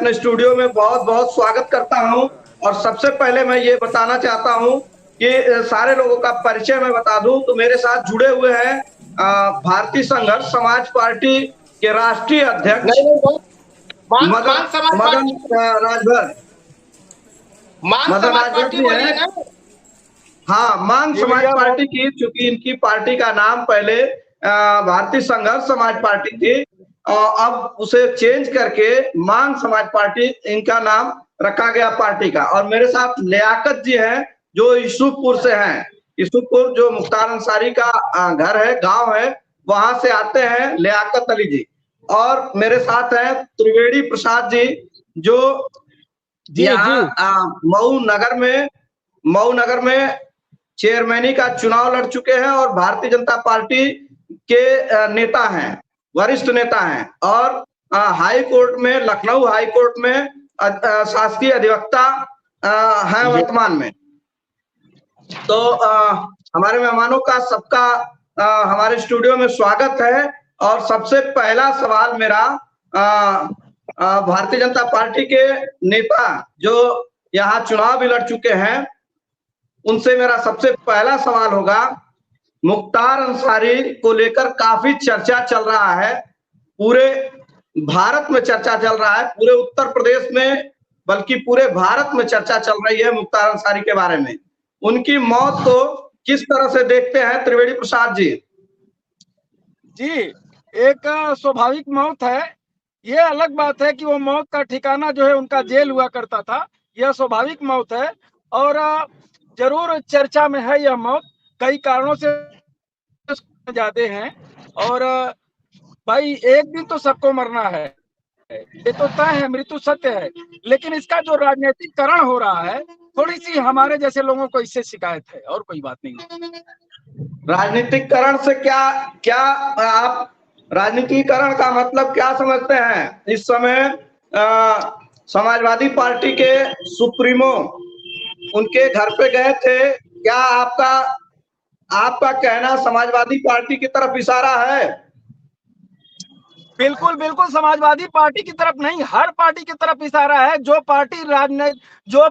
अपने स्टूडियो में बहुत बहुत स्वागत करता हूं। और सबसे पहले मैं ये बताना चाहता हूं कि सारे लोगों का परिचय मैं बता दूं तो मेरे साथ जुड़े हुए हैं भारतीय संघर्ष समाज पार्टी के राष्ट्रीय अध्यक्ष नहीं नहीं मान मदन मान समाज मदन पार्टी राजभर मान मदन समाज राजभर पार्टी जी बोलिए हैं। ना। हाँ, मान जी समाज भैया पार्टी की, चूंकि इनकी पार्टी का नाम पहले भारतीय संघर्ष समाज पार्टी थी और अब उसे चेंज करके मान समाज पार्टी इनका नाम रखा गया पार्टी का। और मेरे साथ लियाकत जी हैं जो यूसुफपुर से हैं। यूसुफपुर जो मुख्तार अंसारी का घर है, गांव है, वहां से आते हैं लियाकत अली जी। और मेरे साथ हैं त्रिवेणी प्रसाद जी जो जी जी यहाँ मऊ नगर में चेयरमैनी का चुनाव लड़ चुके हैं और भारतीय जनता पार्टी के नेता हैं, वरिष्ठ नेता हैं। और हाई कोर्ट में, लखनऊ हाई कोर्ट में शासकीय अधिवक्ता हैं जी वर्तमान में। तो हमारे मेहमानों का सबका हमारे स्टूडियो में स्वागत है। और सबसे पहला सवाल मेरा भारतीय जनता पार्टी के नेता जो यहाँ चुनाव भी लड़ चुके हैं उनसे मेरा सबसे पहला सवाल होगा, मुख्तार अंसारी को लेकर काफी चर्चा चल रहा है, पूरे भारत में चर्चा चल रहा है, पूरे उत्तर प्रदेश में बल्कि पूरे भारत में चर्चा चल रही है मुख्तार अंसारी के बारे में। उनकी मौत को किस तरह से देखते हैं त्रिवेणी प्रसाद जी? जी एक स्वाभाविक मौत है। ये अलग बात है कि वो मौत का ठिकाना जो है उनका जेल हुआ करता था। यह स्वाभाविक मौत है और जरूर चर्चा में है यह मौत, कई कारणों से ज्यादा हैं। और भाई एक दिन तो सबको मरना है, ये तो तय है, मृत्यु सत्य है। लेकिन इसका जो राजनीतिकरण हो रहा है, थोड़ी सी हमारे जैसे लोगों को इससे शिकायत है, और कोई बात नहीं। राजनीतिकरण से क्या क्या आप राजनीतिकरण का मतलब क्या समझते हैं? इस समय समाजवादी पार्टी के सुप्रीमो उनके घर पे गए थे, क्या आपका आपका कहना समाजवादी पार्टी की तरफ इशारा है? बिल्कुल बिल्कुल, समाजवादी पार्टी की तरफ नहीं, हर पार्टी की तरफ इशारा है। जो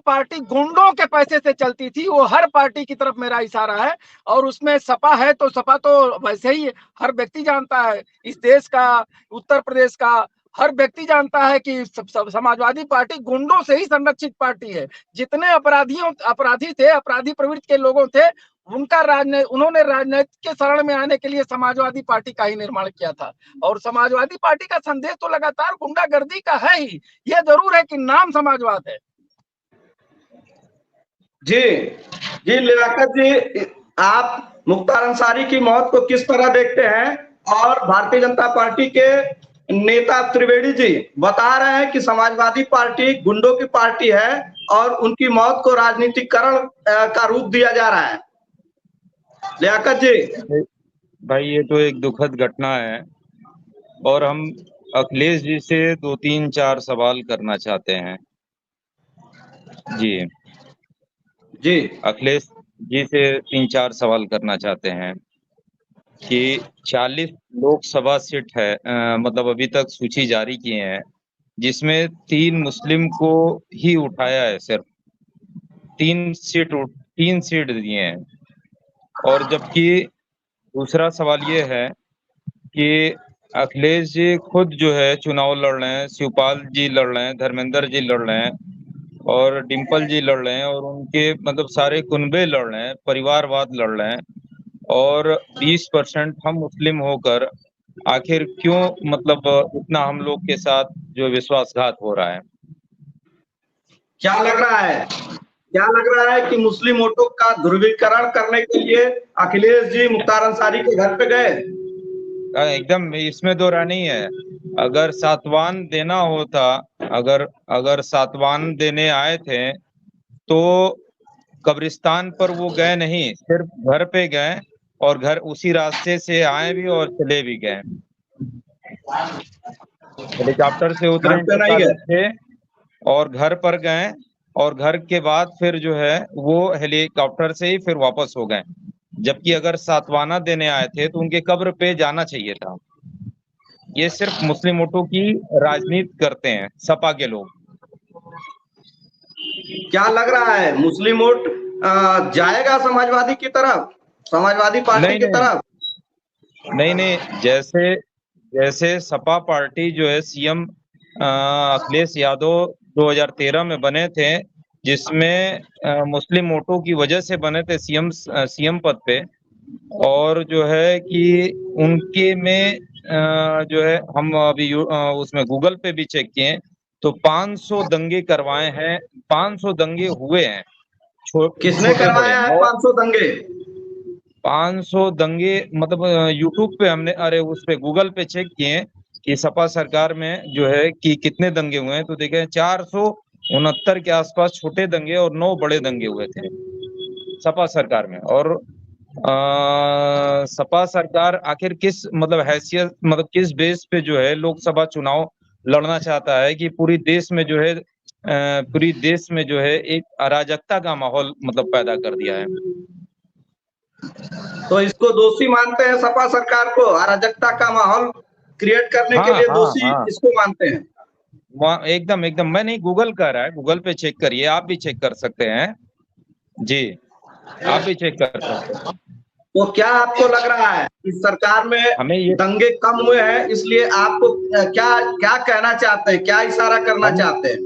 पार्टी गुंडों के पैसे से चलती थी, वो हर पार्टी की तरफ मेरा इशारा है। और उसमें सपा है तो सपा तो वैसे ही हर व्यक्ति जानता है, इस देश का, उत्तर प्रदेश का हर व्यक्ति जानता है कि समाजवादी पार्टी गुंडों से ही संरक्षित पार्टी है। जितने अपराधी थे, अपराधी प्रवृत्ति के लोगों थे, उन्होंने राजनीति के शरण में आने के लिए समाजवादी पार्टी का ही निर्माण किया था। और समाजवादी पार्टी का संदेश तो लगातार गुंडागर्दी का है ही। यह जरूर है कि नाम समाजवाद है। जी जी, लियाकत जी, आप मुख्तार अंसारी की मौत को किस तरह देखते हैं? और भारतीय जनता पार्टी के नेता त्रिवेणी जी बता रहे हैं कि समाजवादी पार्टी गुंडों की पार्टी है और उनकी मौत को राजनीतिकरण का रूप दिया जा रहा है। लियाकत जी। भाई ये तो एक दुखद घटना है और हम अखिलेश जी से 2-3-4 सवाल करना चाहते हैं। जी जी अखिलेश जी से 3-4 सवाल करना चाहते हैं कि 40 लोकसभा सीट है, मतलब अभी तक सूची जारी किए हैं जिसमें 3 मुस्लिम को ही उठाया है, सिर्फ 3 सीट दिए हैं। और जबकि दूसरा सवाल ये है कि अखिलेश जी खुद जो है चुनाव लड़ रहे हैं, शिवपाल जी लड़ रहे हैं, धर्मेंद्र जी लड़ रहे हैं और डिम्पल जी लड़ रहे हैं और उनके मतलब सारे कुनबे लड़ रहे हैं, परिवारवाद लड़ रहे हैं। और 20% हम मुस्लिम होकर आखिर क्यों मतलब इतना हम लोग के साथ जो विश्वासघात हो रहा है? क्या लग रहा है, क्या लग रहा है कि मुस्लिम वोटों का ध्रुवीकरण करने के लिए अखिलेश जी मुख्तार अंसारी के घर पे गए? एकदम, इसमें दो राय नहीं है। अगर सातवान देना होता, अगर सातवान देने आए थे तो कब्रिस्तान पर वो गए नहीं, सिर्फ घर पे गए और घर उसी रास्ते से आए भी और चले भी गए। हेलीकॉप्टर से उतरे घर पे नहीं इंतकाल गए? थे और घर पर गए और घर के बाद फिर जो है वो हेलीकॉप्टर से ही फिर वापस हो गए। जबकि अगर सातवाना देने आए थे तो उनके कब्र पे जाना चाहिए था। ये सिर्फ मुस्लिम वोटों की राजनीति करते हैं सपा के लोग। क्या लग रहा है, मुस्लिम वोट जाएगा समाजवादी की तरफ, समाजवादी पार्टी नहीं की नहीं तरफ? नहीं नहीं, जैसे जैसे सपा पार्टी जो है सीएम अखिलेश यादव 2013 में बने थे, जिसमें मुस्लिम वोटों की वजह से बने थे सीएम पद पे। और जो है कि उनके में जो है हम अभी उसमें गूगल पे भी चेक किए तो 500 दंगे करवाए हैं, 500 दंगे हुए हैं, किसने छोटे बड़े। करवाया है 500 दंगे? 500 दंगे मतलब यूट्यूब पे हमने, अरे उस पे गूगल पे चेक किए कि सपा सरकार में जो है कि कितने दंगे हुए हैं, तो देखे 469 के आसपास छोटे दंगे और 9 बड़े दंगे हुए थे सपा सरकार में। और सपा सरकार आखिर किस मतलब हैसियत मतलब किस बेस पे जो है लोकसभा चुनाव लड़ना चाहता है कि पूरी देश में जो है पूरी देश में जो है एक अराजकता का माहौल मतलब पैदा कर दिया है। तो इसको दोषी मानते हैं सपा सरकार को, अराजकता का माहौल क्रिएट करने के हाँ लिए हाँ दोषी हाँ, इसको मानते हैं? वहाँ एकदम एकदम, मैं नहीं, गूगल कर रहा है, गूगल पे चेक करिए, आप भी चेक कर सकते हैं जी, आप भी चेक कर सकते हैं। तो क्या आपको लग रहा है कि सरकार में हमें ये दंगे कम हुए हैं, इसलिए आपको क्या क्या कहना चाहते हैं, क्या इशारा करना हम चाहते हैं?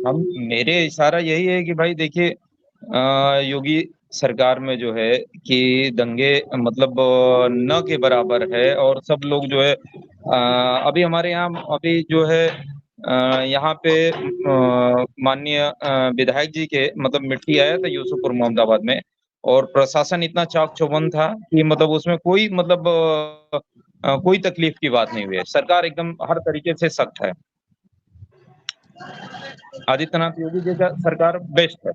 हम मेरे इशारा यही है कि भाई देखिए, योगी सरकार में जो है कि दंगे मतलब न के बराबर है, और सब लोग जो है अभी हमारे यहाँ अभी जो है यहाँ पे माननीय विधायक जी के मतलब मिट्टी आया था यूसुफपुर मोहम्मदाबाद में, और प्रशासन इतना चाक चौबंद था कि मतलब उसमें कोई मतलब कोई तकलीफ की बात नहीं हुई है। सरकार एकदम हर तरीके से सख्त है। आदित्यनाथ योगी जी का सरकार बेस्ट है।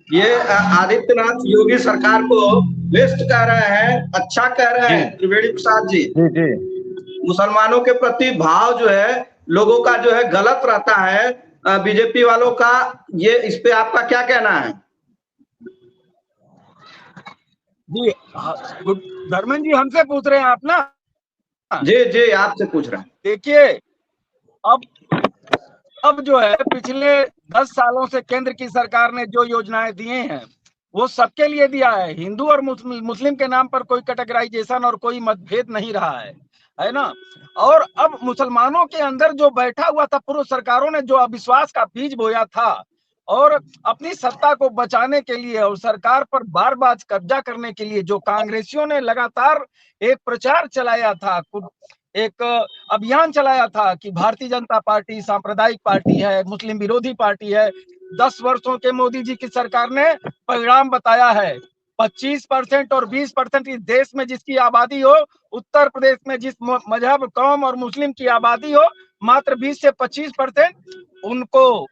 ये आदित्यनाथ योगी सरकार को बेस्ट कह रहे हैं, अच्छा कह रहे जी हैं त्रिवेणी प्रसाद जी। जी जी। मुसलमानों के प्रति भाव जो है लोगों का जो है गलत रहता है बीजेपी वालों का, ये इस पे आपका क्या कहना है? जी धर्मेंद्र जी हमसे पूछ रहे हैं आप ना? जी जी, आपसे पूछ रहे हैं। देखिए, अब जो है पिछले 10 सालों से केंद्र की सरकार ने जो योजनाएं दिए हैं वो सबके लिए दिया है। हिंदू और मुस्लिम के नाम पर कोई कैटेगराइजेशन और कोई मतभेद नहीं रहा है ना? और अब मुसलमानों के अंदर जो बैठा हुआ था, पूर्व सरकारों ने जो अविश्वास का बीज बोया था और अपनी सत्ता को बचाने के लिए और सरकार पर बार बार कब्जा करने के लिए जो कांग्रेसियों ने लगातार एक प्रचार चलाया था, एक अभियान चलाया था कि भारतीय जनता पार्टी सांप्रदायिक पार्टी है, मुस्लिम विरोधी पार्टी है। 10 वर्षों के मोदी जी की सरकार ने परिणाम बताया है। 25% और 20% इस देश में जिसकी आबादी हो, उत्तर प्रदेश में जिस मजहब कौम और मुस्लिम की आबादी हो, मात्र 20 से 25% उनको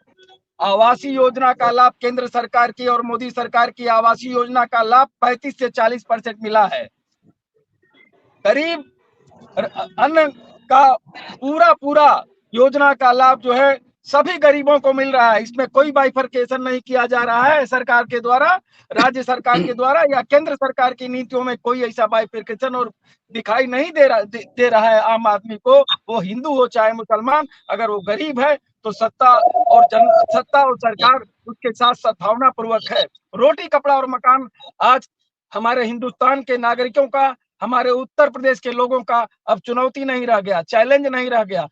आवासीय योजना का लाभ, केंद्र सरकार की और मोदी सरकार की आवासीय योजना का लाभ 35 से 40% मिला है। करीब अन्न का पूरा योजना का लाभ जो है सभी गरीबों को मिल रहा है। इसमें कोई बाइफरकेशन नहीं किया जा रहा है सरकार के द्वारा, राज्य सरकार के द्वारा या केंद्र सरकार की नीतियों में कोई ऐसा बाइफरकेशन और दिखाई नहीं दे रहा है आम आदमी को, वो हिंदू हो चाहे मुसलमान। अगर वो गरीब है तो सत्ता और सरकार उसके साथ सद्भावना पूर्वक है। रोटी कपड़ा और मकान आज हमारे हिंदुस्तान के नागरिकों का, हमारे उत्तर प्रदेश के लोगों का अब चुनौती नहीं रह गया, चैलेंज नहीं रह गया।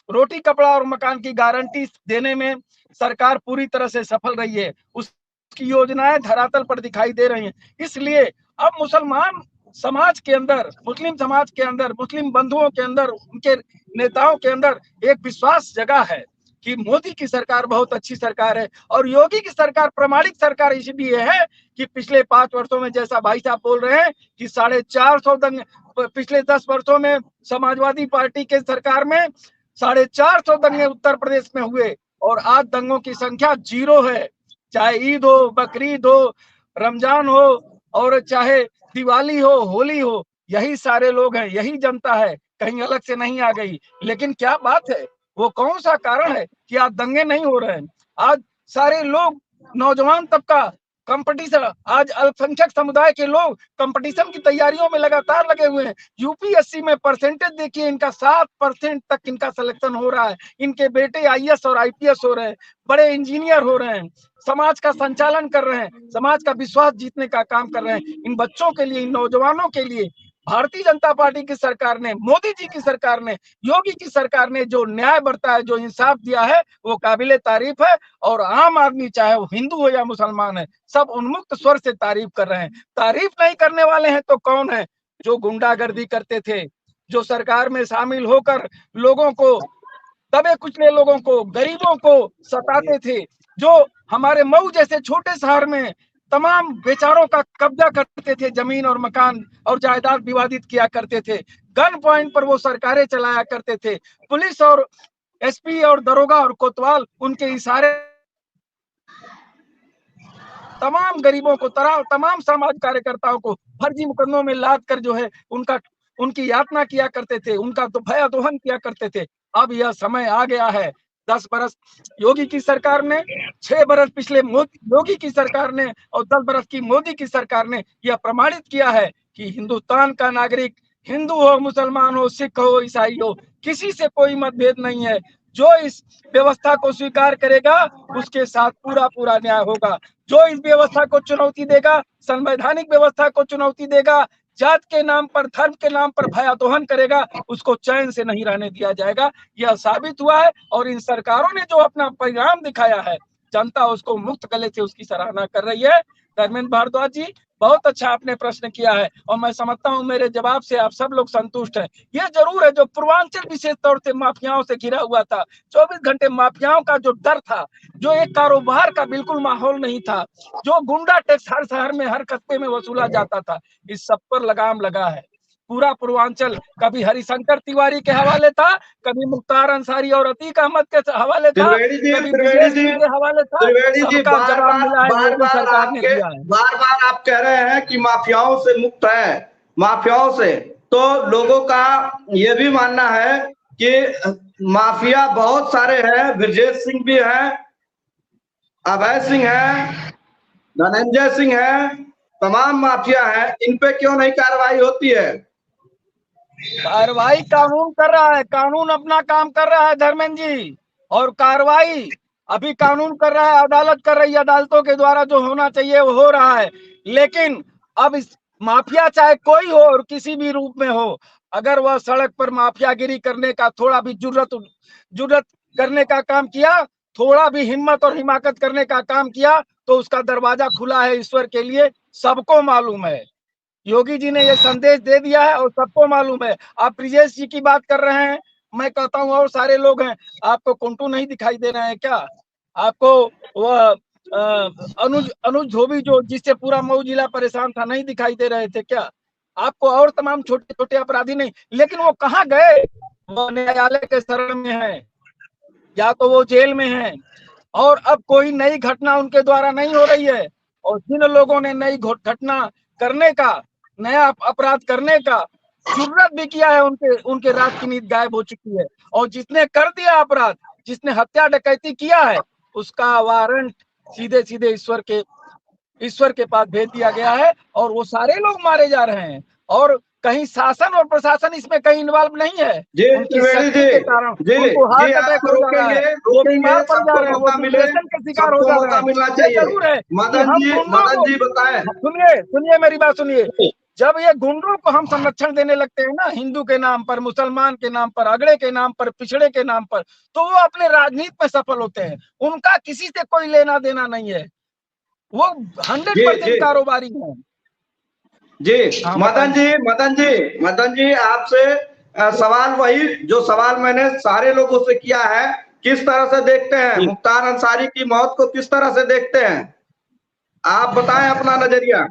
रोटी कपड़ा और मकान की गारंटी देने में सरकार पूरी तरह से सफल रही है, उसकी योजनाएं धरातल पर दिखाई दे रही हैं। इसलिए अब मुसलमान समाज के अंदर, मुस्लिम समाज के अंदर, मुस्लिम बंधुओं के अंदर, उनके नेताओं के अंदर एक विश्वास जगा है कि मोदी की सरकार बहुत अच्छी सरकार है। और योगी की सरकार प्रामाणिक सरकार इसलिए है कि पिछले 5 वर्षों में, जैसा भाई साहब बोल रहे हैं कि 450 दंगे पिछले 10 वर्षों में समाजवादी पार्टी के सरकार में 450 दंगे उत्तर प्रदेश में हुए, और आज दंगों की संख्या 0 है। चाहे ईद हो, बकरीद हो, रमजान हो, और चाहे दिवाली हो, होली हो, यही सारे लोग हैं, यही जनता है, कहीं अलग से नहीं आ गई। लेकिन क्या बात है, वो कौन सा कारण है कि आज दंगे नहीं हो रहे हैं? आज सारे लोग, नौजवान तबका कंपटीशन, आज अल्पसंख्यक समुदाय के लोग कंपटीशन की तैयारियों में लगातार लगे हुए हैं। यूपीएससी में परसेंटेज देखिए इनका 7% तक इनका सिलेक्शन हो रहा है। इनके बेटे आईएएस और आईपीएस हो रहे हैं, बड़े इंजीनियर हो रहे हैं, समाज का संचालन कर रहे हैं, समाज का विश्वास जीतने का काम कर रहे हैं। इन बच्चों के लिए, इन नौजवानों के लिए भारतीय जनता पार्टी की सरकार ने, मोदी जी की सरकार ने, योगी की सरकार ने जो न्याय बरता है, जो इंसाफ दिया है, वो काबिले तारीफ है। और आम आदमी चाहे वो हिंदू हो या मुसलमान है, सब उन्मुक्त स्वर से तारीफ कर रहे हैं। तारीफ नहीं करने वाले हैं तो कौन है? जो गुंडागर्दी करते थे, जो सरकार में शामिल होकर लोगों को, दबे कुचले लोगों को, गरीबों को सताते थे, जो हमारे मऊ जैसे छोटे शहर में तमाम बेचारों का कब्जा करते थे, जमीन और मकान और जायदाद विवादित किया करते थे, गन पॉइंट पर वो सरकारें चलाया करते थे, पुलिस और एसपी और दरोगा और कोतवाल उनके इशारे तमाम गरीबों को, तमाम समाज कार्यकर्ताओं को फर्जी मुकदमों में लाद कर जो है उनकी यातना किया करते थे, उनका तो भय दोहन किया करते थे। अब यह समय आ गया है। 10 बरस योगी की सरकार ने, 6 बरस पिछले योगी की सरकार ने और 10 बरस की मोदी की सरकार ने यह प्रमाणित किया है कि हिंदुस्तान का नागरिक, हिंदू हो, मुसलमान हो, सिख हो, ईसाई हो, किसी से कोई मतभेद नहीं है। जो इस व्यवस्था को स्वीकार करेगा उसके साथ पूरा पूरा न्याय होगा। जो इस व्यवस्था को चुनौती देगा, संवैधानिक व्यवस्था को चुनौती देगा, जात के नाम पर, धर्म के नाम पर भयादोहन करेगा, उसको चैन से नहीं रहने दिया जाएगा। यह साबित हुआ है और इन सरकारों ने जो अपना परिणाम दिखाया है, जनता उसको मुक्त गले से उसकी सराहना कर रही है। धर्मेंद्र भारद्वाज जी, बहुत अच्छा आपने प्रश्न किया है और मैं समझता हूं मेरे जवाब से आप सब लोग संतुष्ट हैं। यह जरूर है, जो पूर्वांचल विशेष तौर से माफियाओं से घिरा हुआ था, 24 घंटे माफियाओं का जो डर था, जो एक कारोबार का बिल्कुल माहौल नहीं था, जो गुंडा टैक्स हर शहर में, हर कस्बे में वसूला जाता था, इस सब पर लगाम लगा है। पूरा पूर्वांचल कभी हरिशंकर तिवारी के हवाले था, कभी मुख्तार अंसारी और अतीक अहमद के हवाले था, कभी ब्रजेश सिंह के हवाले था। सबका जवाब मिला है, योगी सरकार ने दिया है। बार बार आप कह रहे हैं कि माफियाओं से मुक्त है, माफियाओं से, तो लोगों का ये भी मानना है कि माफिया बहुत सारे हैं, ब्रजेश सिंह भी हैं, अभय सिंह है, धनंजय सिंह है, तमाम माफिया है, इन पे क्यों नहीं कार्रवाई होती है? कार्रवाई कानून कर रहा है, कानून अपना काम कर रहा है धर्मेंद्र जी, और कार्रवाई अभी कानून कर रहा है, अदालत कर रही है, अदालतों के द्वारा जो होना चाहिए वो हो रहा है। लेकिन अब इस माफिया चाहे कोई हो और किसी भी रूप में हो, अगर वह सड़क पर माफियागिरी करने का थोड़ा भी जुर्रत करने का काम किया, थोड़ा भी हिम्मत और हिमाकत करने का काम किया, तो उसका दरवाजा खुला है ईश्वर के लिए, सबको मालूम है। योगी जी ने ये संदेश दे दिया है और सबको मालूम है। आप ब्रिजेश जी की बात कर रहे हैं, मैं कहता हूं और सारे लोग हैं, आपको कुंटू नहीं दिखाई दे रहे हैं क्या? आपको वह अनुज धोबी जो जिससे पूरा मऊ जिला परेशान था, नहीं दिखाई दे रहे थे क्या? आपको और तमाम छोटे छोटे अपराधी नहीं, लेकिन वो कहाँ गए? वो न्यायालय के शरण में है या तो वो जेल में है, और अब कोई नई घटना उनके द्वारा नहीं हो रही है। और जिन लोगों ने नई घटना करने का, नया अपराध करने का जुर्रत भी किया है, उनके रात की नींद गायब हो चुकी है। और जिसने कर दिया अपराध, जिसने हत्या डकैती किया है, उसका वारंट सीधे सीधे ईश्वर के पास भेज दिया गया है और वो सारे लोग मारे जा रहे हैं। और कहीं शासन और प्रशासन इसमें कहीं इन्वॉल्व नहीं है। उनकी शक्ति के कारण उनको हार्ट अटैक हो जा रहा है, वो बीमार पड़ जा रहे हैं, वो डिप्रेशन के शिकार हो जा रहे हैं। ये जरूर है कि सुनिए मेरी बात सुनिए, जब ये गुंडों को हम संरक्षण देने लगते हैं ना, हिंदू के नाम पर, मुसलमान के नाम पर, अगड़े के नाम पर, पिछड़े के नाम पर, तो वो अपने राजनीति में सफल होते हैं। उनका किसी से कोई लेना देना नहीं है, वो 100% कारोबारी है। जी मदन जी आपसे सवाल वही जो सवाल मैंने सारे लोगों से किया है, किस तरह से देखते हैं मुख्तार अंसारी की मौत को, किस तरह से देखते हैं, आप बताएं अपना नजरिया।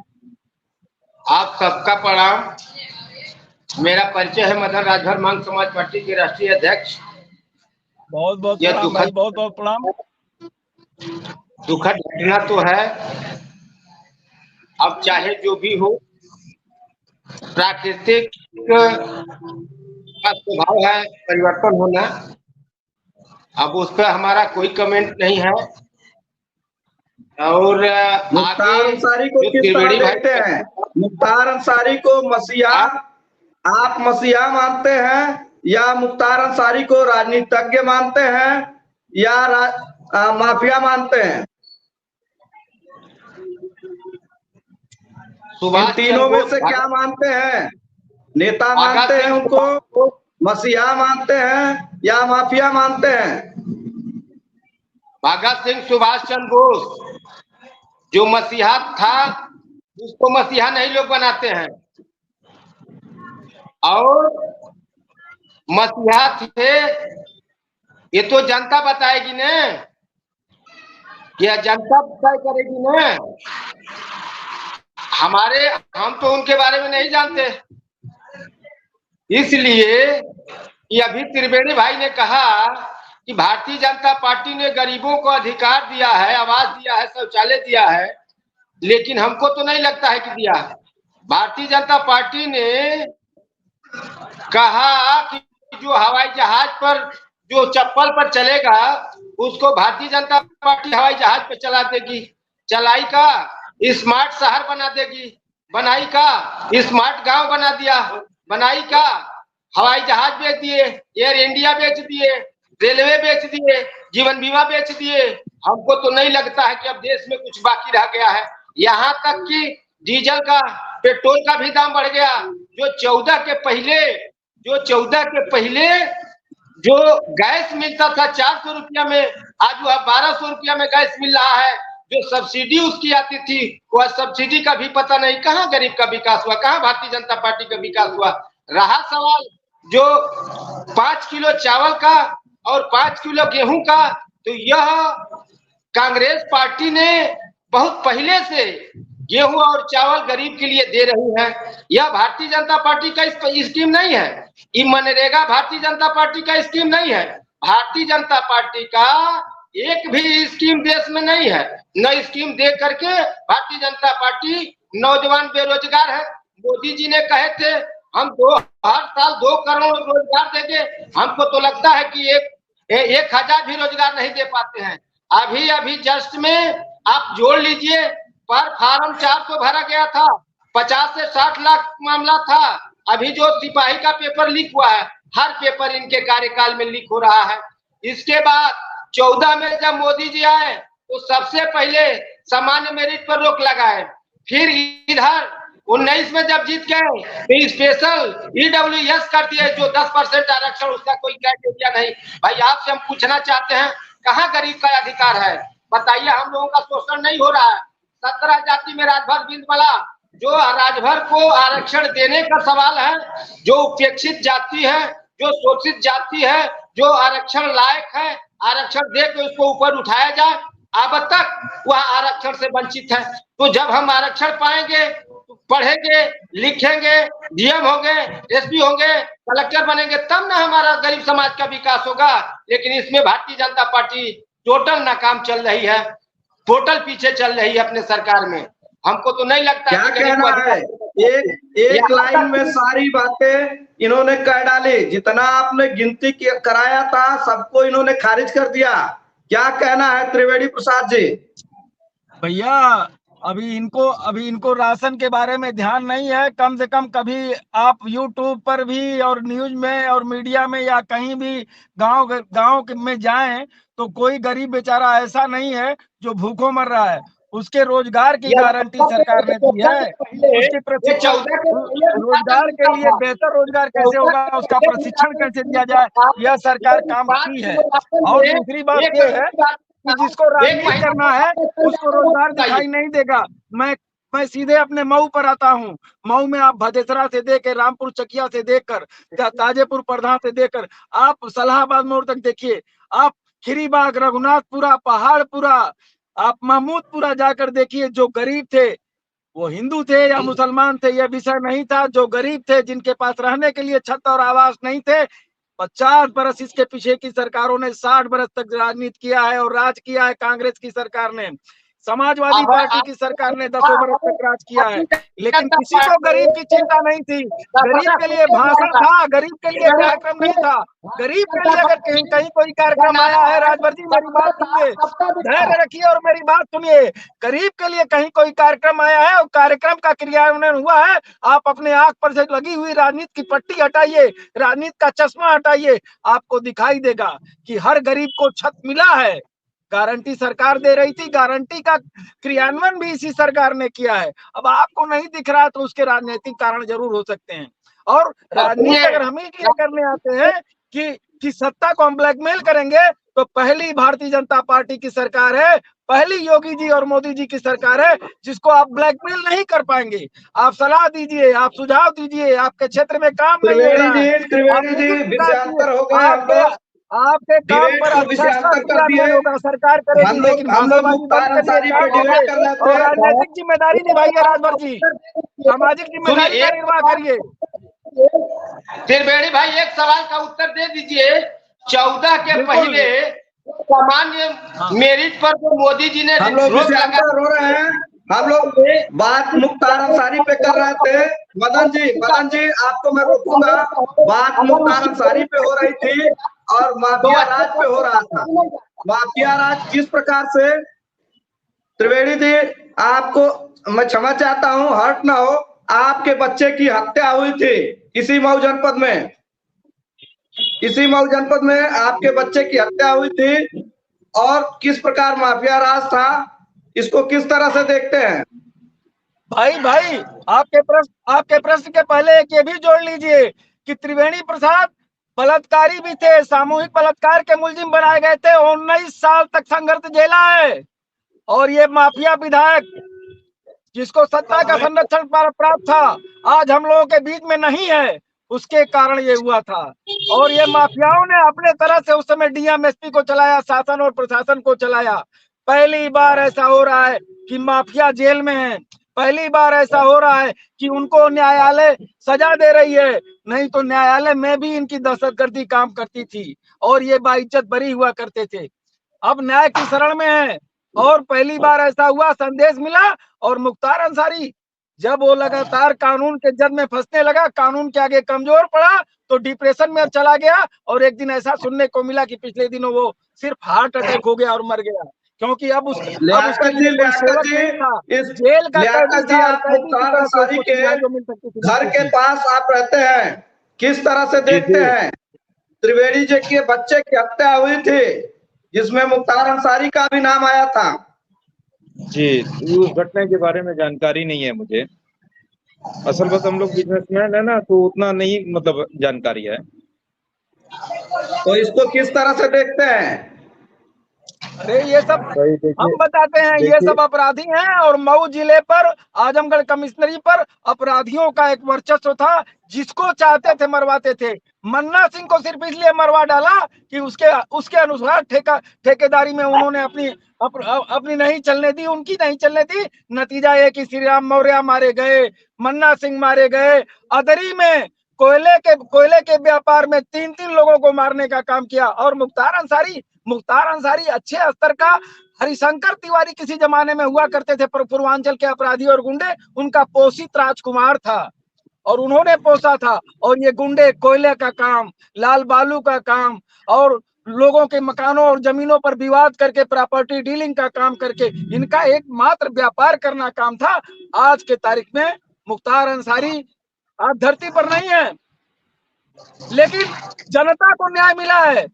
आप सबका प्रणाम। मेरा परिचय है मदन राजभर मांग समाज पार्टी के राष्ट्रीय अध्यक्ष। बहुत बहुत प्रणाम। दुखद घटना तो है, अब चाहे जो भी हो, प्राकृतिक का स्वभाव है परिवर्तन होना, अब उस पर हमारा कोई कमेंट नहीं है। और मुख्तार आगे अंसारी को जो किस तरह त्रिवेणी भाई देखते हैं? मुख्तार अंसारी को मसीहा, आप मसीहा मानते हैं या मुख्तार अंसारी को राजनीतिज्ञ मानते हैं या माफिया मानते हैं? इन तीनों में से क्या मानते हैं? नेता मानते हैं उनको, मसीहा मानते हैं या माफिया मानते हैं? भगत सिंह सुभाष चंद्र बोस जो मसीहा था उसको मसीहा नहीं लोग बनाते हैं, और मसीहा थे ये तो जनता बताएगी ना, यह जनता तय करेगी ना। हम तो उनके बारे में नहीं जानते, इसलिए कि अभी त्रिवेणी भाई ने कहा कि भारतीय जनता पार्टी ने गरीबों को अधिकार दिया है, आवास दिया है, शौचालय दिया है, लेकिन हमको तो नहीं लगता है कि दिया है। भारतीय जनता पार्टी ने कहा कि जो हवाई जहाज पर जो चप्पल पर चलेगा उसको भारतीय जनता पार्टी हवाई जहाज पर चला देगी, चलाई का स्मार्ट शहर बना देगी, बनाई का स्मार्ट गांव बना दिया, बनाई का हवाई जहाज बेच दिए, एयर इंडिया बेच दिए, रेलवे बेच दिए, जीवन बीमा बेच दिए। हमको तो नहीं लगता है कि अब देश में कुछ बाकी रह गया है। यहाँ तक कि डीजल का, पेट्रोल का भी दाम बढ़ गया। जो 14 के पहले जो गैस मिलता था 400 रुपया में, आज वह 1200 रुपया में गैस मिल रहा है। जो सब्सिडी उसकी आती थी वह सब्सिडी का भी पता नहीं, कहाँ गरीब का विकास हुआ, कहाँ भारतीय जनता पार्टी का विकास हुआ। रहा सवाल जो 5 किलो चावल का और 5 किलो गेहूं का, तो यह कांग्रेस पार्टी ने बहुत पहले से गेहूं और चावल गरीब के लिए दे रही है। यह भारतीय जनता पार्टी का स्कीम नहीं है, ये मनरेगा भारतीय जनता पार्टी का स्कीम नहीं है। भारतीय जनता पार्टी का एक भी स्कीम देश में नहीं है, न स्कीम दे करके भारतीय जनता पार्टी नौजवान बेरोजगार है। मोदी जी ने कहे थे हम हर साल 2 करोड़ रोजगार देंगे, हमको तो लगता है कि 1,000 भी रोजगार नहीं दे पाते हैं। अभी जस्ट में आप जोड़ लीजिए, पर फार्म 400 भरा गया था, 50 से 60 लाख मामला था। अभी जो सिपाही का पेपर लीक हुआ है, हर पेपर इनके कार्यकाल में लीक हो रहा है। इसके बाद 14 में जब मोदी जी आए तो सबसे पहले सामान्य मेरिट पर रोक लगाए, फिर इधर 19 में जब जीत गए तो स्पेशल EWS कर दिए, जो 10% आरक्षण, उसका कोई क्राइटेरिया नहीं। भाई आपसे हम पूछना चाहते हैं, कहाँ गरीब का अधिकार है? बताइए, हम लोगों का शोषण नहीं हो रहा है? 17 जाति में राजभर बिंदवाला, जो राजभर को आरक्षण देने का सवाल है, जो उपेक्षित जाति है, जो शोषित जाति है, जो आरक्षण लायक है, आरक्षण दे के उसको ऊपर उठाया जाए, अब तक वह आरक्षण से वंचित है। तो जब हम आरक्षण पाएंगे, पढ़ेंगे, लिखेंगे, डीएम होंगे, एसपी होंगे, कलेक्टर बनेंगे, तब ना हमारा गरीब समाज का विकास होगा। लेकिन इसमें भारतीय जनता पार्टी टोटल नाकाम चल रही है, टोटल पीछे चल रही है अपने सरकार में। हमको तो नहीं लगता क्या कहना है? एक लाइन में सारी बातें इन्होंने कह डाली, जितना आपने गिनती कराया था सबको इन्होंने खारिज कर दिया। क्या कहना है त्रिवेणी प्रसाद जी? भैया अभी इनको राशन के बारे में ध्यान नहीं है। कम से कम कभी आप YouTube पर भी और न्यूज में और मीडिया में या कहीं भी गांव में जाएं तो कोई गरीब बेचारा ऐसा नहीं है जो भूखों मर रहा है। उसके रोजगार की गारंटी सरकार ने दी है। उसके प्रशिक्षण, रोजगार के लिए बेहतर रोजगार कैसे होगा, उसका प्रशिक्षण कैसे दिया जाए, यह सरकार काम की है। और दूसरी बात यह है कि जिसको राजनीति करना है उसको रोजगार दिखाई नहीं देगा। मैं सीधे अपने मऊ पर आता हूँ। मऊ में आप भदेसरा से देकर, रामपुर चकिया से देकर, ताजेपुर प्रधान से देकर आप सलाहाबाद मोड़ तक देखिए, आप खीरीबाग, रघुनाथपुरा, पहाड़पुरा, आप महमूदपुरा जाकर देखिए। जो गरीब थे वो हिंदू थे या मुसलमान थे यह विषय नहीं था, जो गरीब थे, जिनके पास रहने के लिए छत और आवास नहीं थे, 50 बरस इसके पीछे की सरकारों ने 60 बरस तक राजनीति किया है और राज किया है कांग्रेस की सरकार ने। समाजवादी पार्टी की सरकार ने 10 बरस तक राज किया है, लेकिन किसी को गरीब की चिंता नहीं थी। गरीब के लिए भाषण था, गरीब के लिए कार्यक्रम नहीं था। गरीब के लिए अगर कहीं कहीं कोई कार्यक्रम आया है, राजभर जी मेरी बात सुनिए, धैर्य रखिए और मेरी बात सुनिए। गरीब के लिए कहीं कोई कार्यक्रम आया है और कार्यक्रम का क्रियान्वयन हुआ है, आप अपने आंख पर से लगी हुई राजनीति की पट्टी हटाइए, राजनीति का चश्मा हटाइए, आपको दिखाई देगा कि हर गरीब को छत मिला है। गारंटी सरकार दे रही थी, गारंटी का क्रियान्वयन भी इसी सरकार ने किया है। अब आपको नहीं दिख रहा तो उसके राजनीतिक कारण जरूर हो सकते हैं। और राजनीति अगर हम ही करने आते हैं कि सत्ता को हम ब्लैकमेल करेंगे, तो पहली भारतीय जनता पार्टी की सरकार है, पहली योगी जी और मोदी जी की सरकार है जिसको आप ब्लैकमेल नहीं कर पाएंगे। आप सलाह दीजिए, आप सुझाव दीजिए, आपके क्षेत्र में काम नहीं हो रहा है, आपके काम पर अच्छा होगा, सरकार करेगी, लेकिन और राजनीतिक जिम्मेदारी निभाइए राजभर जी, सामाजिक जिम्मेदारी का निर्वाह करिए। त्रिवेणी भाई एक सवाल का उत्तर दे दीजिए। 14 के पहले सामान्य मेरिट पर जो मोदी जी ने हम लोग रो रहे हैं, हम लोग बात मुख्तार अंसारी पे कर रहे थे। मदन जी आपको मैं रोकूंगा। बात मुख्तार अंसारी पे हो रही थी और माफिया राज पे हो रहा था। माफिया राज किस प्रकार से, त्रिवेणी जी आपको मैं क्षमा चाहता हूं, हर्ट ना हो, आपके बच्चे की हत्या हुई थी इसी मऊ जनपद में, इसी मऊ जनपद में आपके बच्चे की हत्या हुई थी। और किस प्रकार माफिया राज था, इसको किस तरह से देखते हैं? भाई आपके प्रश्न के पहले एक ये भी जोड़ लीजिए कि त्रिवेणी प्रसाद बलात्कारी भी थे, सामूहिक बलात्कार के मुलजिम बनाए गए थे, 19 साल तक संघर्ष झेला है। और ये माफिया विधायक जिसको सत्ता का संरक्षण प्राप्त था, आज हम लोगों के बीच में नहीं है, उसके कारण ये हुआ था। और ये माफियाओं ने अपने तरह से उस समय डीएमएसपी को चलाया, शासन और प्रशासन को चलाया। पहली बार ऐसा हो रहा है कि माफिया जेल में है, पहली बार ऐसा हो रहा है कि उनको न्यायालय सजा दे रही है, नहीं तो न्यायालय में भी इनकी दहशतगर्दी काम करती थी और ये बाइज्जत बरी हुआ करते थे। अब न्याय की शरण में है और पहली बार ऐसा हुआ, संदेश मिला। और मुख्तार अंसारी जब वो लगातार कानून के जद में फंसने लगा, कानून के आगे कमजोर पड़ा, तो डिप्रेशन में चला गया। और एक दिन ऐसा सुनने को मिला कि पिछले दिनों वो सिर्फ हार्ट अटैक हो गया और मर गया, क्योंकि अब उसके लिए जेल का घर के पास आप रहते हैं, किस तरह से देखते हैं? त्रिवेणी जी के बच्चे की हत्या हुई थी जिसमें मुख्तार अंसारी का भी नाम आया था। जी, उस घटना के बारे में जानकारी नहीं है मुझे। असल बात हम लोग बिजनेसमैन है ना, तो उतना नहीं मतलब जानकारी है। तो इसको किस तरह से देखते हैं? अरे ये सब हम बताते हैं, ये सब अपराधी हैं। और मऊ जिले पर, आजमगढ़ कमिश्नरी पर अपराधियों का एक वर्चस्व था, जिसको चाहते थे मरवाते थे। मन्ना सिंह को सिर्फ इसलिए मरवा डाला कि उसके अनुसार ठेकेदारी में उन्होंने अपनी नहीं चलने दी, उनकी नहीं चलने दी। नतीजा ये कि श्री राम मौर्य मारे गए, मन्ना सिंह मारे गए। अदरी में कोयले के व्यापार में 3 लोगों को मारने का काम किया। और मुख्तार अंसारी अच्छे स्तर का, हरिशंकर तिवारी किसी जमाने में हुआ करते थे पूर्वांचल के अपराधी और गुंडे, उनका पोषित राजकुमार था और उन्होंने पोसा था। और ये गुंडे कोयले का काम, लाल बालू का काम और लोगों के मकानों और जमीनों पर विवाद करके प्रॉपर्टी डीलिंग का काम करके इनका एकमात्र व्यापार करना काम था। आज के तारीख में मुख्तार अंसारी आज धरती पर नहीं है, लेकिन जनता को न्याय मिला है।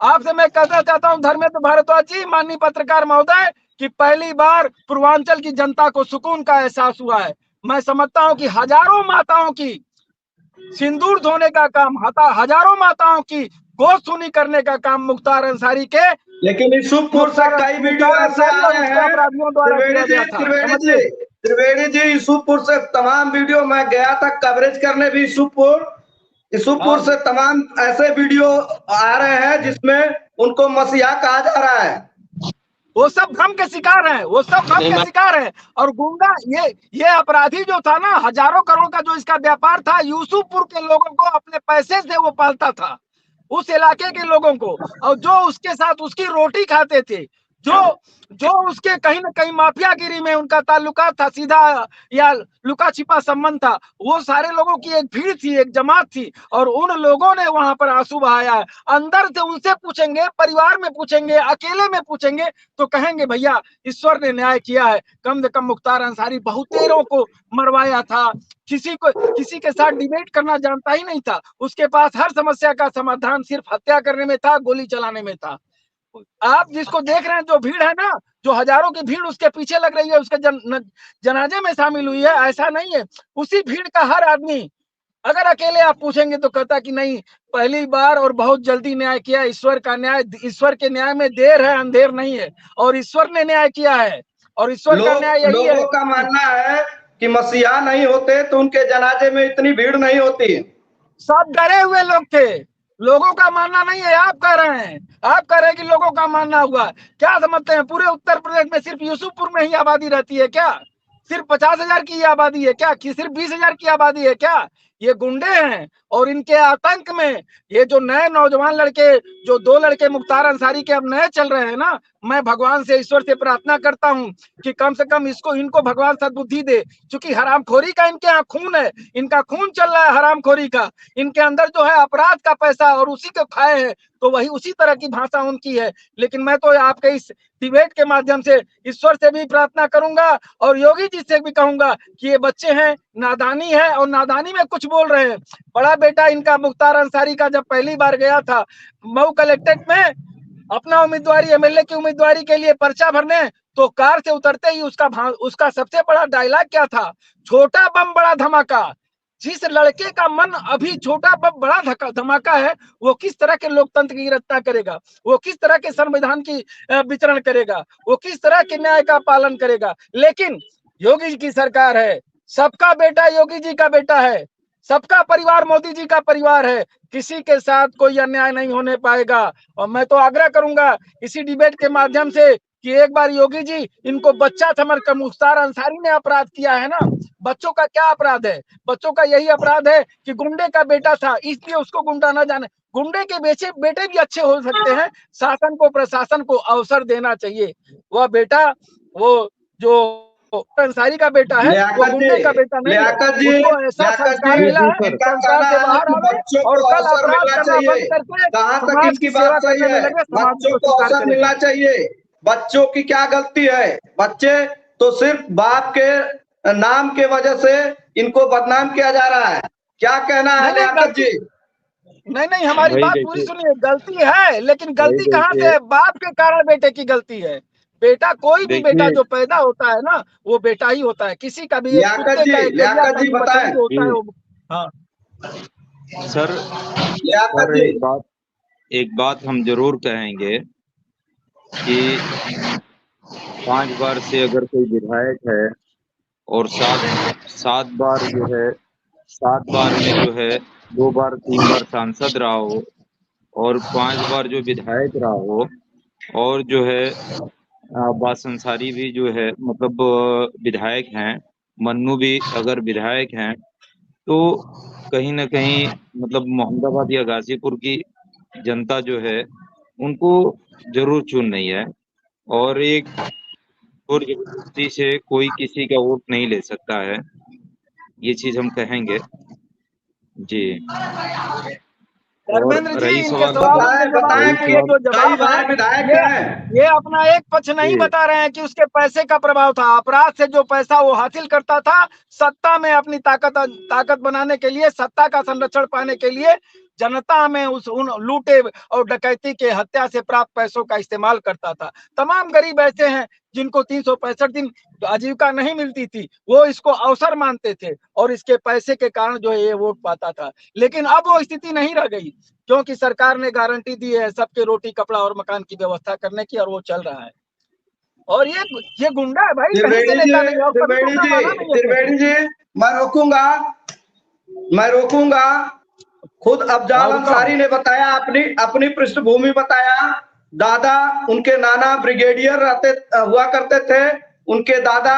आपसे मैं कहना चाहता हूं धर्मेंद्र भारद्वाज जी, माननीय पत्रकार महोदय, कि पहली बार पूर्वांचल की जनता को सुकून का एहसास हुआ है। मैं समझता हूं कि हजारों माताओं की सिंदूर धोने का काम, हजारों माताओं की गोदसूनी करने का काम मुख्तार अंसारी के, लेकिन यूसुफपुर से कई वीडियो ऐसे आ रहे हैं अपराधियों द्वारा किया गया था। त्रिवेणी जी यूसुफपुर से तमाम वीडियो, मैं गया था कवरेज करने भी यूसुफपुर से तमाम ऐसे वीडियो आ रहे हैं जिसमें उनको मसीहा कहा जा रहा है। वो सब भ्रम के शिकार हैं, वो सब भ्रम के शिकार हैं। और गुंडा ये अपराधी जो था ना, हजारों करोड़ का जो इसका व्यापार था, यूसुफपुर के लोगों को अपने पैसे से वो पालता था, उस इलाके के लोगों को। और जो उसके साथ उसकी रोटी खाते थे, जो उसके कहीं ना कहीं माफियागिरी में उनका ताल्लुकात था, सीधा या लुका छिपा संबंध था, वो सारे लोगों की एक भीड़ थी, एक जमात थी, और उन लोगों ने वहां पर आंसू बहाया है। अंदर से उनसे पूछेंगे, परिवार में पूछेंगे, अकेले में पूछेंगे, तो कहेंगे भैया ईश्वर ने न्याय किया है। कम से कम मुख्तार अंसारी बहुतेरों को मरवाया था, किसी के साथ डिबेट करना जानता ही नहीं था, उसके पास हर समस्या का समाधान सिर्फ हत्या करने में था, गोली चलाने में था। आप जिसको देख रहे हैं, जो भीड़ है ना, जो हजारों की भीड़ उसके पीछे लग रही है, उसके जनाजे में शामिल हुई है, ऐसा नहीं है। उसी भीड़ का हर आदमी अगर अकेले आप पूछेंगे तो कहता कि नहीं, पहली बार और बहुत जल्दी न्याय किया। ईश्वर का न्याय, ईश्वर के न्याय में देर है अंधेर नहीं है, और ईश्वर ने न्याय किया है, और ईश्वर का न्याय यही है। लोगों का मानना है कि मसीहा नहीं होते तो उनके जनाजे में इतनी भीड़ नहीं होती। सब डरे हुए लोग थे, लोगों का मानना नहीं है, आप कह रहे हैं, आप कह रहे हैं कि लोगों का मानना हुआ। क्या समझते हैं पूरे उत्तर प्रदेश में सिर्फ यूसुफपुर में ही आबादी रहती है क्या? सिर्फ 50,000 की आबादी है क्या? कि सिर्फ 20,000 की आबादी है क्या? ये गुंडे हैं, और इनके आतंक में ये जो नए नौजवान लड़के, जो 2 लड़के मुख्तार अंसारी के अब नए चल रहे हैं ना, मैं भगवान से, ईश्वर से प्रार्थना करता हूं कि कम से कम इनको भगवान सद्बुद्धि दे, क्योंकि हरामखोरी का इनके यहाँ खून है, इनका खून चल रहा है हरामखोरी का, इनके अंदर जो है अपराध का पैसा, और उसी को खाए हैं, तो वही उसी तरह की भाषा उनकी है। लेकिन मैं तो आपके इस डिबेट के माध्यम से ईश्वर से भी प्रार्थना करूंगा, और योगी जी से भी कहूंगा कि ये बच्चे हैं, नादानी है, और नादानी में कुछ बोल रहे हैं। बड़ा बेटा इनका मुख्तार अंसारी का जब पहली बार गया था मऊ कलेक्ट्रेट में अपना उम्मीदवारी, एमएलए की उम्मीदवारी के लिए पर्चा भरने, तो कार से उतरते ही उसका सबसे बड़ा डायलॉग क्या था? छोटा बम बड़ा धमाका। जिस लड़के का मन अभी छोटा बम बड़ा धमाका है, वो किस तरह के लोकतंत्र की रचना करेगा, वो किस तरह के संविधान की वितरण करेगा, वो किस तरह के न्याय का पालन करेगा। लेकिन योगी जी की सरकार है, सबका बेटा योगी जी का बेटा है, सबका परिवार मोदी जी का परिवार है, किसी के साथ कोई अन्याय नहीं होने पाएगा। और मैं तो आग्रह करूंगा इसी डिबेट के माध्यम से कि एक बार योगी जी इनको बच्चा समझकर, मुख्तार अंसारी ने अपराध किया है ना, बच्चों का क्या अपराध है? बच्चों का यही अपराध है कि गुंडे का बेटा था, इसलिए उसको गुंडा ना जाने। गुंडे के बेटे भी अच्छे हो सकते हैं, शासन को, प्रशासन को अवसर देना चाहिए। वह बेटा, वो जो अंसारी का बेटा है, वो गुंडे का बेटा नहीं है, उसको ऐसा संस्कार मिला है, इनका संस्कार कहना से है बाहर कि आवे बच्चों और को कल अवसर अपराध मिलना करना बंद चाहिए। करके कहाँ तक समाज इनकी की सेवा बात सही करने में है? लगे, समाज बच्चों को को स्वीकार अवसर करेगा। मिलना चाहिए। बच्चों की क्या गलती है? बच्चे तो सिर्फ बाप के नाम के वजह से इनको बदनाम किया जा रहा है। क्या कहना है नहीं लियाकत जी? नहीं, हमारी भाई बात पूरी देखिए, सुनिए। गलती है, लेकिन भाई गलती कहाँ से देखिए, है? बाप के कारण बेटे की गलती है। बेटा, कोई भी बेटा देखिए जो पैदा होता है ना, वो बेटा ही होता है। किसी का भी, एक कुत्ते का, एक गैया लियाकत का जी भी बच्चा बताएं। जो होता है वो। हाँ, सर, लियाकत सर जी, एक बात हम जरूर कहेंगे कि 5 बार से अगर कोई विधायक है और 7 बार जो है, 7 बार में जो है 2 बार 3 बार सांसद रहा हो, और 5 बार जो विधायक रहा हो, और जो है अब्बास अंसारी भी जो है मतलब विधायक हैं, मन्नू भी अगर विधायक हैं, तो कहीं ना कहीं मतलब मोहम्मदाबाद या गाजीपुर की जनता जो है उनको जरूर चुन रही है, और एक और जबरदस्ती से कोई किसी का वोट नहीं ले सकता है। ये चीज हम कहेंगे जी। और धर्मेंद्र जी, रही इनके सवाल सवालों के जवाब बताएं रही में कि ये सवाल जो कई जवाब है, बार विधायक ये हैं। ये अपना एक पक्ष नहीं जी बता रहे हैं कि उसके पैसे का प्रभाव था। अपराध से जो पैसा वो हासिल करता था, सत्ता में अपनी ताकत बनाने के लिए, सत्ता का संरक्षण पाने के लिए, जनता में उन लूटे और डकैती के, हत्या से प्राप्त पैसों का इस्तेमाल करता था। तमाम गरीब ऐसे हैं जिनको 365 दिन आजीविका नहीं मिलती थी, वो इसको अवसर मानते थे, और इसके पैसे के कारण जो है ये वोट पाता था। लेकिन अब वो स्थिति नहीं रह गई, क्योंकि सरकार ने गारंटी दी है सबके रोटी, कपड़ा और मकान की व्यवस्था करने की, और वो चल रहा है। और ये गुंडा है भाई, कहीं से नेता नहीं है, और कभी गुंडा माना नहीं है किसी। त्रिवेणी जी, मैं रोकूंगा, मैं रोकूंगा। खुद अफजाल अंसारी ने बताया, अपनी अपनी पृष्ठभूमि बताया। दादा, उनके नाना ब्रिगेडियर हुआ करते थे, उनके दादा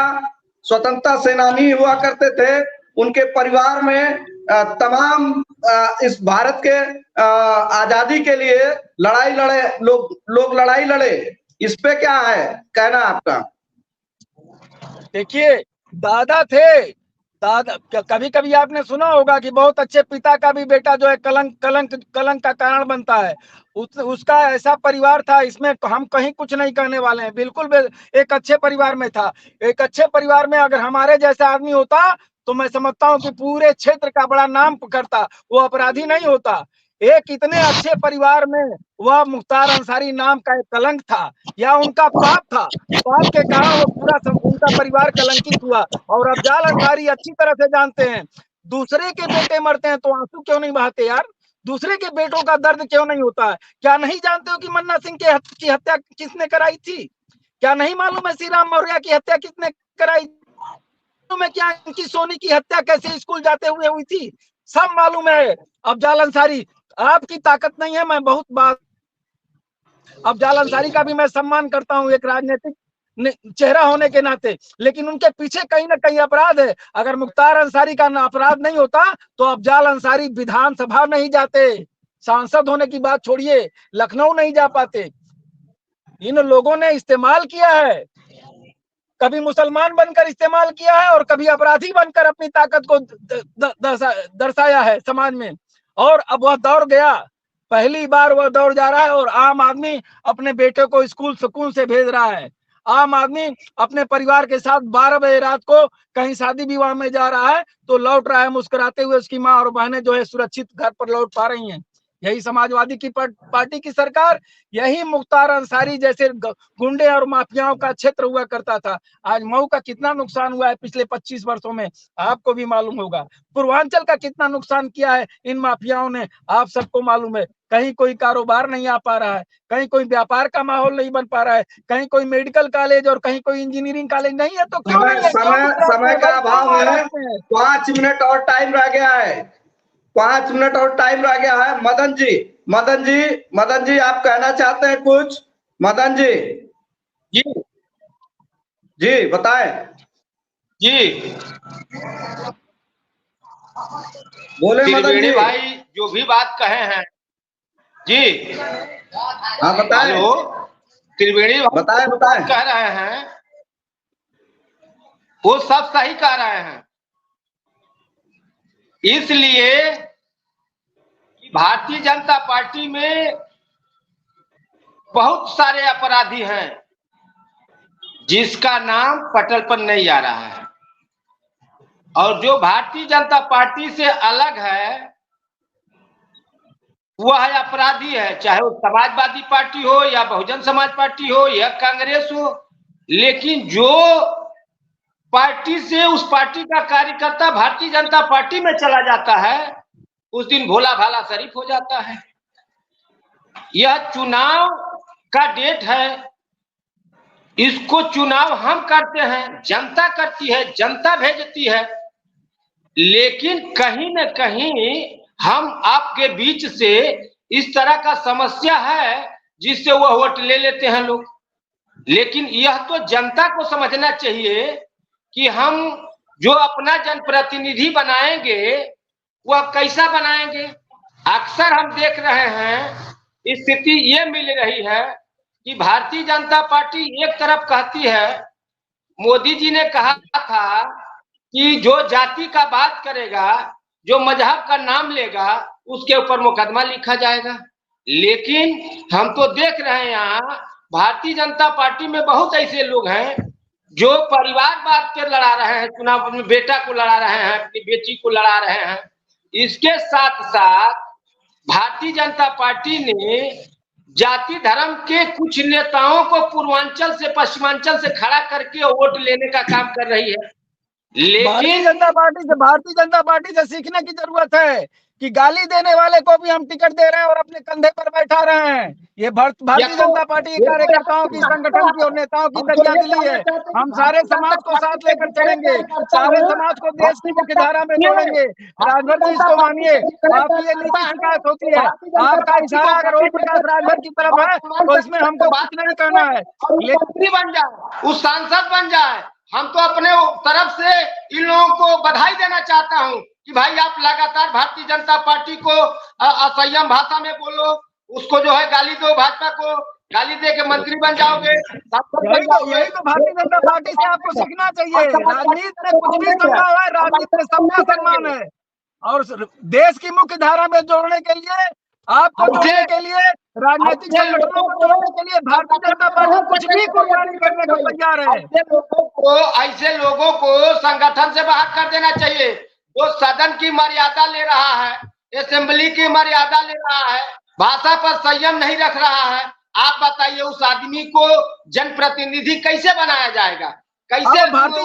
स्वतंत्रता सेनानी हुआ करते थे, उनके परिवार में तमाम इस भारत के आजादी के लिए लड़ाई लड़े लोग लड़ाई लड़े। इस पे क्या है कहना आपका? देखिए, दादा थे, दादा, कभी कभी आपने सुना होगा कि बहुत अच्छे पिता का भी बेटा जो है कलंक का कारण बनता है। उसका ऐसा परिवार था, इसमें हम कहीं कुछ नहीं कहने वाले हैं, बिल्कुल एक अच्छे परिवार में था। एक अच्छे परिवार में अगर हमारे जैसा आदमी होता तो मैं समझता हूँ कि पूरे क्षेत्र का बड़ा नाम करता, वो अपराधी नहीं होता। एक इतने अच्छे परिवार में वह मुख्तार अंसारी नाम का एक कलंक था, या उनका पाप था, पाप के कारण वो पूरा उनका परिवार कलंकित हुआ। और अफजाल अंसारी अच्छी तरह से जानते हैं, दूसरे के बेटे मरते हैं तो आंसू क्यों नहीं बहाते यार? दूसरे के बेटों का दर्द क्यों नहीं होता है? क्या नहीं जानते हो कि मन्ना सिंह की हत्या किसने कराई थी? क्या नहीं मालूम है श्री राम मौर्य की हत्या किसने कराई? में क्या इनकी सोनी की हत्या कैसे स्कूल जाते हुए हुई थी? सब मालूम है। अफजाल अंसारी, आपकी ताकत नहीं है, मैं बहुत बात, अफजाल अंसारी का भी मैं सम्मान करता हूं एक राजनीतिक चेहरा होने के नाते, लेकिन उनके पीछे कहीं ना कहीं अपराध है। अगर मुख्तार अंसारी का अपराध नहीं होता तो अफजाल अंसारी विधानसभा नहीं जाते, सांसद होने की बात छोड़िए, लखनऊ नहीं जा पाते। इन लोगों ने इस्तेमाल किया है, कभी मुसलमान बनकर इस्तेमाल किया है और कभी अपराधी बनकर अपनी ताकत को दर्शाया है समाज में। और अब वह दौर गया, पहली बार वह दौर जा रहा है और आम आदमी अपने बेटे को स्कूल सुकून से भेज रहा है। आम आदमी अपने परिवार के साथ 12 बजे रात को कहीं शादी विवाह में जा रहा है तो लौट रहा है मुस्कुराते हुए, उसकी माँ और बहनें जो है सुरक्षित घर पर लौट पा रही हैं। यही समाजवादी की पार्टी की सरकार, यही मुख्तार अंसारी जैसे गुंडे और माफियाओं का क्षेत्र हुआ करता था। आज मऊ का कितना नुकसान हुआ है पिछले 25 वर्षों में, आपको भी मालूम होगा। पूर्वांचल का कितना नुकसान किया है इन माफियाओं ने, आप सबको मालूम है। कहीं कोई कारोबार नहीं आ पा रहा है, कहीं कोई व्यापार का माहौल नहीं बन पा रहा है, कहीं कोई मेडिकल कॉलेज और कहीं कोई इंजीनियरिंग कॉलेज नहीं है। तो क्यों नहीं है? समय का अभाव है, 5 मिनट और टाइम रह गया है, 5 मिनट और टाइम रह गया है। मदन जी आप कहना चाहते हैं कुछ? मदन जी जी जी बताएं। जी बोले मदन जी। भाई जो भी बात कहे हैं जी, हाँ बताएं। हेलो, त्रिवेणी बताएं बताएं। कह रहे हैं वो सब सही कह रहे हैं। इसलिए भारतीय जनता पार्टी में बहुत सारे अपराधी हैं जिसका नाम पटल पर नहीं आ रहा है, और जो भारतीय जनता पार्टी से अलग है वह अपराधी है, चाहे वो समाजवादी पार्टी हो या बहुजन समाज पार्टी हो या कांग्रेस हो। लेकिन जो पार्टी से उस पार्टी का कार्यकर्ता भारतीय जनता पार्टी में चला जाता है उस दिन भोला भाला शरीफ हो जाता है। यह चुनाव का डेट है, इसको चुनाव हम करते हैं, जनता करती है, जनता भेजती है। लेकिन कहीं न कहीं हम आपके बीच से इस तरह का समस्या है जिससे वह वोट ले लेते हैं लोग। लेकिन यह तो जनता को समझना चाहिए कि हम जो अपना जनप्रतिनिधि बनाएंगे वह कैसा बनाएंगे। अक्सर हम देख रहे हैं स्थिति ये मिल रही है कि भारतीय जनता पार्टी एक तरफ कहती है, मोदी जी ने कहा था कि जो जाति का बात करेगा, जो मजहब का नाम लेगा उसके ऊपर मुकदमा लिखा जाएगा। लेकिन हम तो देख रहे हैं यहाँ भारतीय जनता पार्टी में बहुत ऐसे लोग हैं जो परिवारवाद के लड़ा रहे हैं, चुनाव अपने बेटा को लड़ा रहे हैं, अपनी बेटी को लड़ा रहे हैं। इसके साथ साथ भारतीय जनता पार्टी ने जाति धर्म के कुछ नेताओं को पूर्वांचल से पश्चिमांचल से खड़ा करके वोट लेने का काम कर रही है। लेकिन भारतीय जनता पार्टी से सीखने की जरूरत है कि गाली देने वाले को भी हम टिकट दे रहे हैं और अपने कंधे पर बैठा रहे हैं। ये भारतीय जनता पार्टी के कार्यकर्ताओं की, संगठन की और नेताओं की दरियादिली है। हम सारे समाज को साथ लेकर चलेंगे, सारे समाज को देश की मुख्य धारा में जोड़ेंगे। राजभर जी इसको मानिए, आपकी ये नीति शिकायत होती है, आपका इशारा अगर ओम प्रकाश राजभर की तरफ है तो इसमें हमको कुछ नहीं कहना है। मंत्री बन जाए, उस सांसद बन जाए, हम तो अपने तरफ से इन लोगों को बधाई देना चाहता हूं कि भाई आप लगातार भारतीय जनता पार्टी को असंयम भाषा में बोलो, उसको जो है गाली दो भाजपा को, गाली दे के मंत्री बन जाओगे। यही तो भारतीय जनता पार्टी से आपको सीखना चाहिए। राजनीति में कुछ भी संभव है, राजनीति में सबका सम्मान है, और देश की मुख्य धारा में जोड़ने के लिए, आपको जोड़ने के लिए, राजनीतिक संगठनों को जोड़ने के लिए भारतीय जनता पार्टी कुछ भी कुर्बानी करने को तैयार है। ऐसे लोगों को संगठन से बाहर कर देना चाहिए। जो सदन की मर्यादा ले रहा है, असेंबली की मर्यादा ले रहा है, भाषा पर संयम नहीं रख रहा है, आप बताइए उस आदमी को जनप्रतिनिधि कैसे बनाया जाएगा? कैसे? भारतीय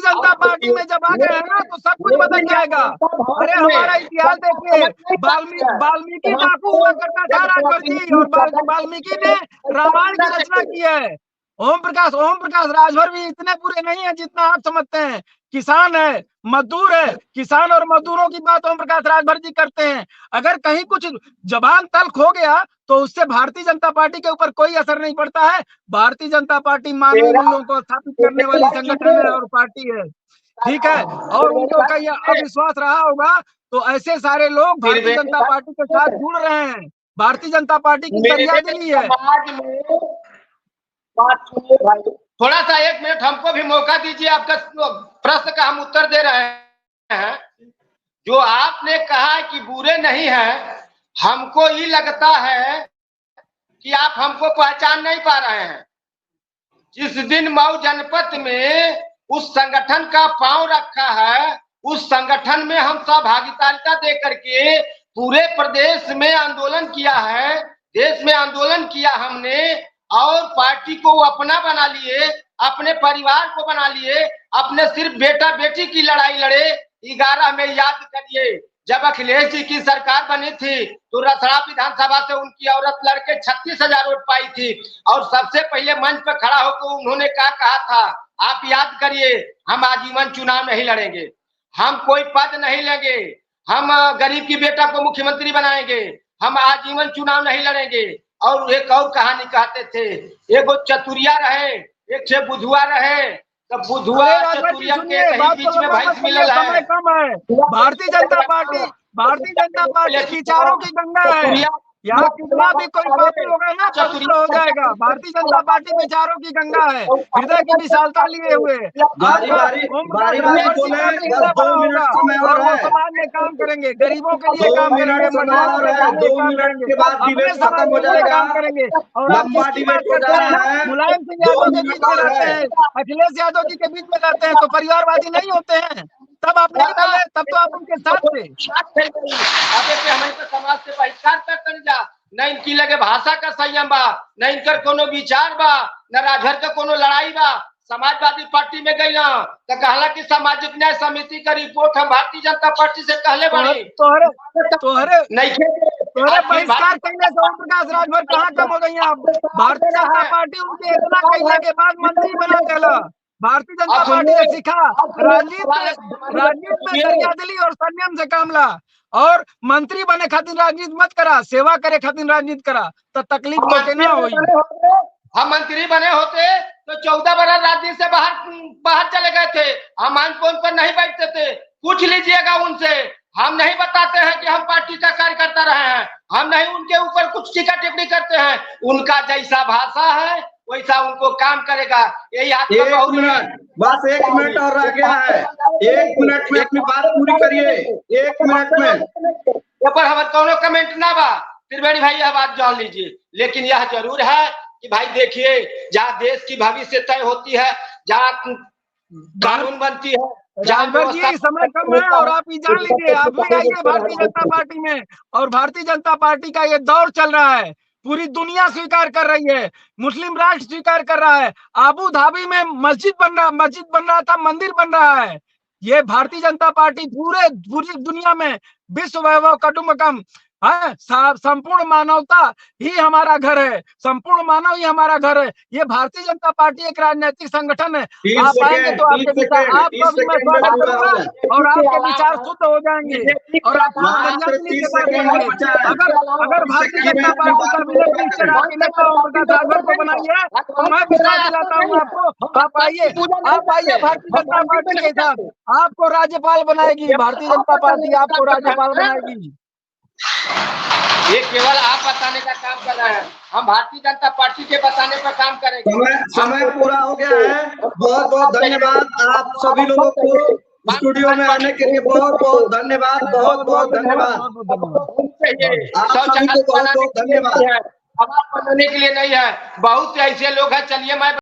जनता पार्टी में जब आ गए हैं ना तो सब कुछ बदल जाएगा। अरे हमारा इतिहास देखिए, वाल्मीकि डाकू हुआ करता था राजभर जी, और वाल्मीकि ने रामायण की रचना की है। ओम प्रकाश राजभर भी इतने बुरे नहीं है जितना आप समझते हैं। किसान है, मजदूर है, किसान और मजदूरों की बात ओम प्रकाश राजभर जी करते हैं। अगर कहीं कुछ जबान तल्ख हो गया तो उससे भारतीय जनता पार्टी के ऊपर कोई असर नहीं पड़ता है। भारतीय जनता पार्टी मानवीय मूल्यों को स्थापित करने वाली संगठन है और पार्टी है, ठीक है। और उनको कहीं अविश्वास रहा होगा तो ऐसे सारे लोग भारतीय जनता पार्टी के साथ जुड़ रहे हैं। भारतीय जनता पार्टी की फरियादी है। थोड़ा सा 1 मिनट हमको भी मौका दीजिए, आपका प्रश्न का हम उत्तर दे रहे हैं। जो आपने कहा कि बुरे नहीं है, हमको ये लगता है कि आप हमको पहचान नहीं पा रहे हैं। जिस दिन मऊ जनपद में उस संगठन का पांव रखा है, उस संगठन में हम सहभागिता दे करके पूरे प्रदेश में आंदोलन किया है, देश में आंदोलन किया हमने, और पार्टी को अपना बना लिए, अपने परिवार को बना लिए, अपने सिर्फ बेटा बेटी की लड़ाई लड़े। 11 में याद करिए, जब अखिलेश जी की सरकार बनी थी तो रसड़ा विधानसभा से उनकी औरत लड़के 36,000 वोट पाई थी, और सबसे पहले मंच पर खड़ा होकर उन्होंने क्या कहा था, आप याद करिए, हम आजीवन चुनाव नहीं लड़ेंगे, हम कोई पद नहीं लेंगे, हम गरीब की बेटा को मुख्यमंत्री बनाएंगे, हम आजीवन चुनाव नहीं लड़ेंगे। और एक और कहानी कहते थे, एक चतुरिया रहे, एक से बुधुआ रहे, तो बुधुआ चतुरिया के कहीं बीच में भैंस मिलल है। भारतीय जनता पार्टी विचारों की गंगा है। यहाँ कितना भी कोई पापी होगा ना पवित्र हो जाएगा। भारतीय जनता पार्टी विचारों की गंगा है, हृदय की विशालता लिए हुए। और वो समाज में काम करेंगे, गरीबों के लिए काम करेंगे, महिलाओं के लिए काम करेंगे, अपने समाज के लिए काम करेंगे। और आप किसकी बात करते हैं? मुलायम सिंह यादव के बीच में रहते हैं, अखिलेश यादव जी के बीच में रहते हैं, तो परिवारवादी नहीं होते हैं? तब आप नहीं बोले, तब तो आप उनके साथ थे। हमें तो समाज से बहिष्कार कर जा, न इनकी लगे भाषा का संयम बा, न इनकर कोनो विचार बा, न राजभर का कोनो लड़ाई बा। समाजवादी पार्टी में गई ना तो कहला कि सामाजिक न्याय समिति का रिपोर्ट हम भारतीय जनता पार्टी से कहले बनी। तोहरे बहिष्कार करने से ओम प्रकाश राजभर कहाँ कम हो गई? आप भारतीय जनता पार्टी उनके इतना कहने के बाद मंत्री बना चला। भारतीय जनता पार्टी ने सीखा राजनीति में दरियादिली और संयम से काम ला, और मंत्री बने खातिर राजनीति मत करा, सेवा करे खातिर राजनीति करा, तो तकलीफ तो ना होई। हम मंत्री बने होते तो 14 बरस राजनीति से बाहर चले गए थे, हम फोन पर नहीं बैठते थे। पूछ लीजिएगा उनसे, हम नहीं बताते हैं कि हम पार्टी का कार्यकर्ता रहे हैं, हम नहीं उनके ऊपर कुछ टीका टिप्पणी करते हैं। उनका जैसा भाषा है वैसा उनको काम करेगा। यही आपका बस 1 मिनट और रह गया है, 1 मिनट में अपनी बात पूरी करिए, 1 मिनट में। पर हमारे कोनो कमेंट ना बा, त्रिवेणी भाई यह बात जान लीजिए। लेकिन यह जरूर है कि भाई देखिए, जहाँ देश की भविष्य तय होती है, जहाँ कानून बनती है, समय कम है, और आप ये जान लीजिए, आप भी आइए भारतीय जनता पार्टी में, और भारतीय जनता पार्टी का ये दौर चल रहा है, पूरी दुनिया स्वीकार कर रही है, मुस्लिम राष्ट्र स्वीकार कर रहा है। आबू धाबी में मस्जिद बन रहा था, मंदिर बन रहा है। ये भारतीय जनता पार्टी पूरी दुनिया में विश्व वैभव कटुम्बकम है। संपूर्ण मानवता ही हमारा घर है, संपूर्ण मानव ही हमारा घर है। ये भारतीय जनता पार्टी एक राजनीतिक संगठन है। आप आएंगे तो आपके विचार, आपका भी मैं स्वागत करूंगा, और आपके विचार शुद्ध हो जाएंगे, और आप अगर भारतीय जनता पार्टी का विजय आपके नेता ओम प्रकाश राजभर को बनाई है तो मैं विश्वास दिलाता हूँ आपको। आप आइए भारतीय जनता पार्टी के साथ, आपको राज्यपाल बनाएगी भारतीय जनता पार्टी, आपको राज्यपाल बनाएगी। ये केवल आप बताने का काम कर रहे हैं, हम भारतीय जनता पार्टी के बताने पर काम करेंगे। समय पूरा हो गया है। बहुत बहुत धन्यवाद आप सभी लोगों को स्टूडियो में आने के लिए। बहुत बहुत धन्यवाद, बहुत बहुत धन्यवाद आप सभी को, बहुत बहुत धन्यवाद। बनाने के लिए नहीं है, बहुत से ऐसे लोग हैं। चलिए मैं